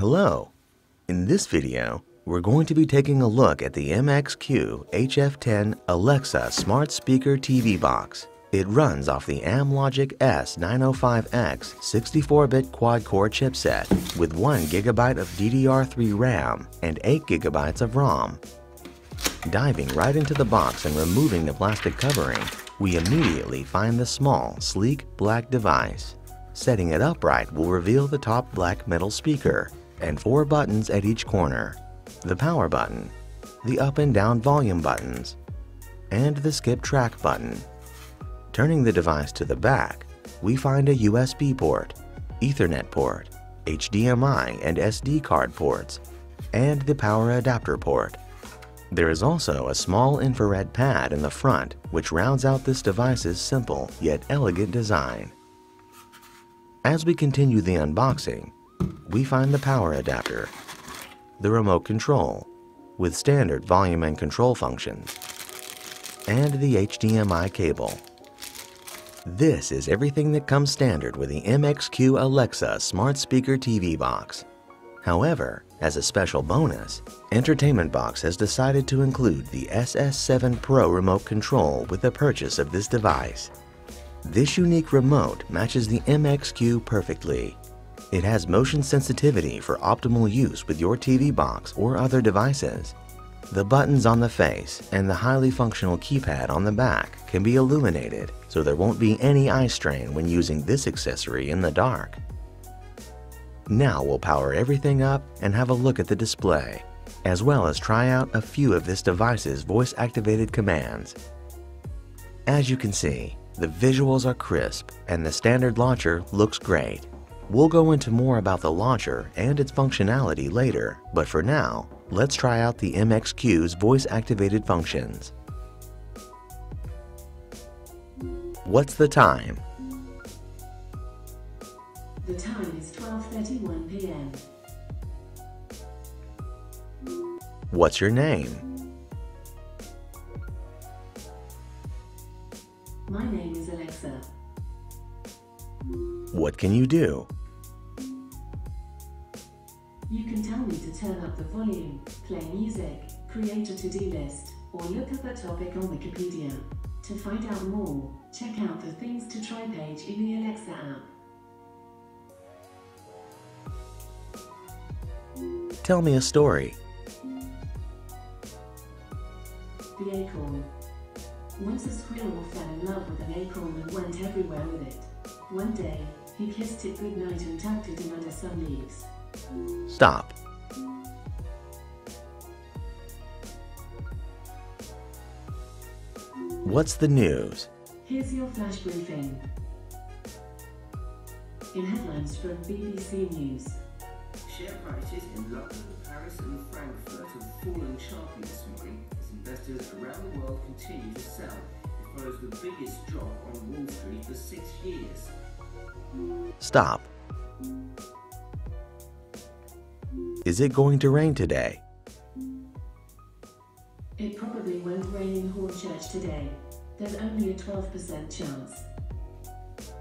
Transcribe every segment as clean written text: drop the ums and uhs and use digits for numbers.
Hello! In this video, we're going to be taking a look at the MXQ HF10 Alexa Smart Speaker TV Box. It runs off the Amlogic S905X 64-bit quad-core chipset with 1 GB of DDR3 RAM and 8 GB of ROM. Diving right into the box and removing the plastic covering, we immediately find the small, sleek black device. Setting it upright will reveal the top black metal speaker and 4 buttons at each corner: the power button, the up and down volume buttons, and the skip track button. Turning the device to the back, we find a USB port, Ethernet port, HDMI and SD card ports, and the power adapter port. There is also a small infrared pad in the front which rounds out this device's simple yet elegant design. As we continue the unboxing, we find the power adapter, the remote control with standard volume and control functions, and the HDMI cable. This is everything that comes standard with the MXQ Alexa Smart Speaker TV Box. However, as a special bonus, Entertainment Box has decided to include the SS7 Pro remote control with the purchase of this device. This unique remote matches the MXQ perfectly. It has motion sensitivity for optimal use with your TV box or other devices. The buttons on the face and the highly functional keypad on the back can be illuminated, so there won't be any eye strain when using this accessory in the dark. Now we'll power everything up and have a look at the display, as well as try out a few of this device's voice-activated commands. As you can see, the visuals are crisp and the standard launcher looks great. We'll go into more about the launcher and its functionality later, but for now, let's try out the MXQ's voice-activated functions. What's the time? The time is 12:31 p.m. What's your name? My name is Alexa. What can you do? You can tell me to turn up the volume, play music, create a to-do list, or look up a topic on Wikipedia. To find out more, check out the Things to Try page in the Alexa app. Tell me a story. The acorn. Once a squirrel fell in love with an acorn and went everywhere with it. One day, he kissed it goodnight and tucked it in under some leaves. Stop. What's the news? Here's your flash briefing. In headlines from BBC News. Share prices in London, Paris and Frankfurt have fallen sharply this morning as investors around the world continue to sell. It follows the biggest drop on Wall Street for 6 years. Stop. Is it going to rain today? It probably won't rain in Hornchurch today. There's only a 12% chance.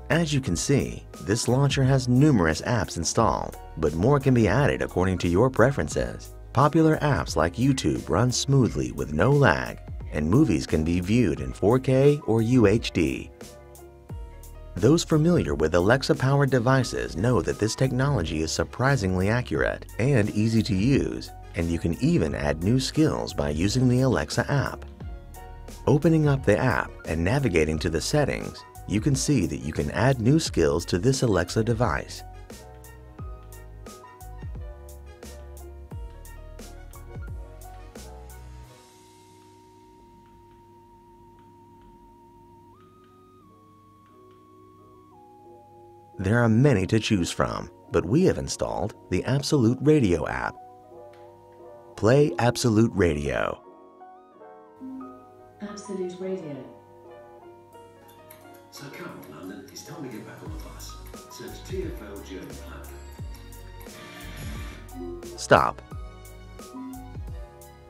As you can see, this launcher has numerous apps installed, but more can be added according to your preferences. Popular apps like YouTube run smoothly with no lag, and movies can be viewed in 4K or UHD. Those familiar with Alexa-powered devices know that this technology is surprisingly accurate and easy to use, and you can even add new skills by using the Alexa app. Opening up the app and navigating to the settings, you can see that you can add new skills to this Alexa device. There are many to choose from, but we have installed the Absolute Radio app. Play Absolute Radio. Absolute Radio. So come on, London, it's time to get back on the bus. Search TfL Journey Plan. Stop.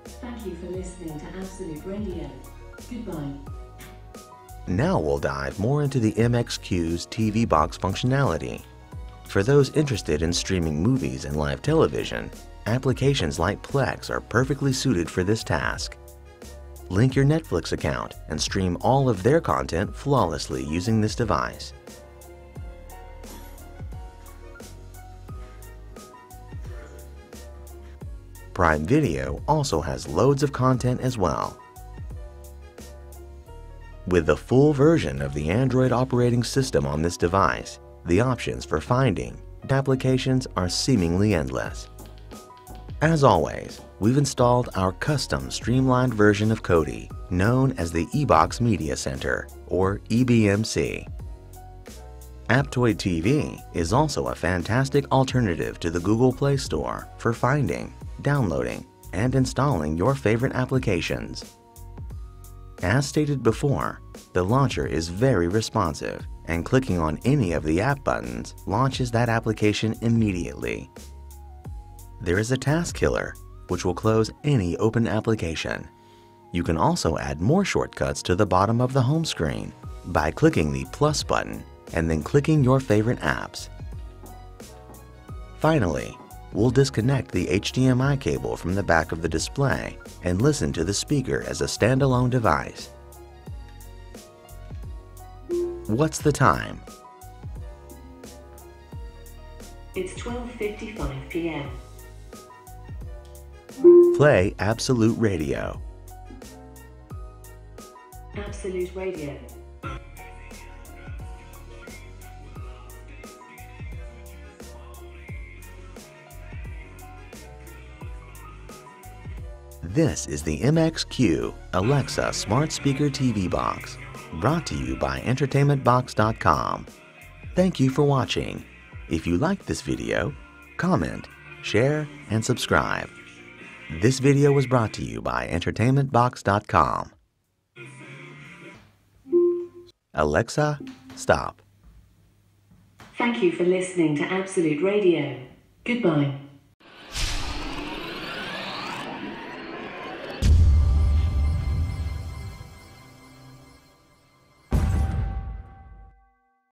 Thank you for listening to Absolute Radio. Goodbye. Now we'll dive more into the MXQ's TV box functionality. For those interested in streaming movies and live television, applications like Plex are perfectly suited for this task. Link your Netflix account and stream all of their content flawlessly using this device. Prime Video also has loads of content as well. With the full version of the Android operating system on this device, the options for finding applications are seemingly endless. As always, we've installed our custom streamlined version of Kodi, known as the eBox Media Center, or EBMC. Aptoid TV is also a fantastic alternative to the Google Play Store for finding, downloading, and installing your favorite applications. As stated before, the launcher is very responsive, and clicking on any of the app buttons launches that application immediately. There is a task killer, which will close any open application. You can also add more shortcuts to the bottom of the home screen by clicking the plus button and then clicking your favorite apps. Finally, we'll disconnect the HDMI cable from the back of the display and listen to the speaker as a standalone device. What's the time? It's 12:55 p.m. Play Absolute Radio. Absolute Radio. This is the MXQ Alexa Smart Speaker TV Box, brought to you by EntertainmentBox.com. Thank you for watching. If you liked this video, comment, share, and subscribe. This video was brought to you by EntertainmentBox.com. Alexa, stop. Thank you for listening to Absolute Radio. Goodbye.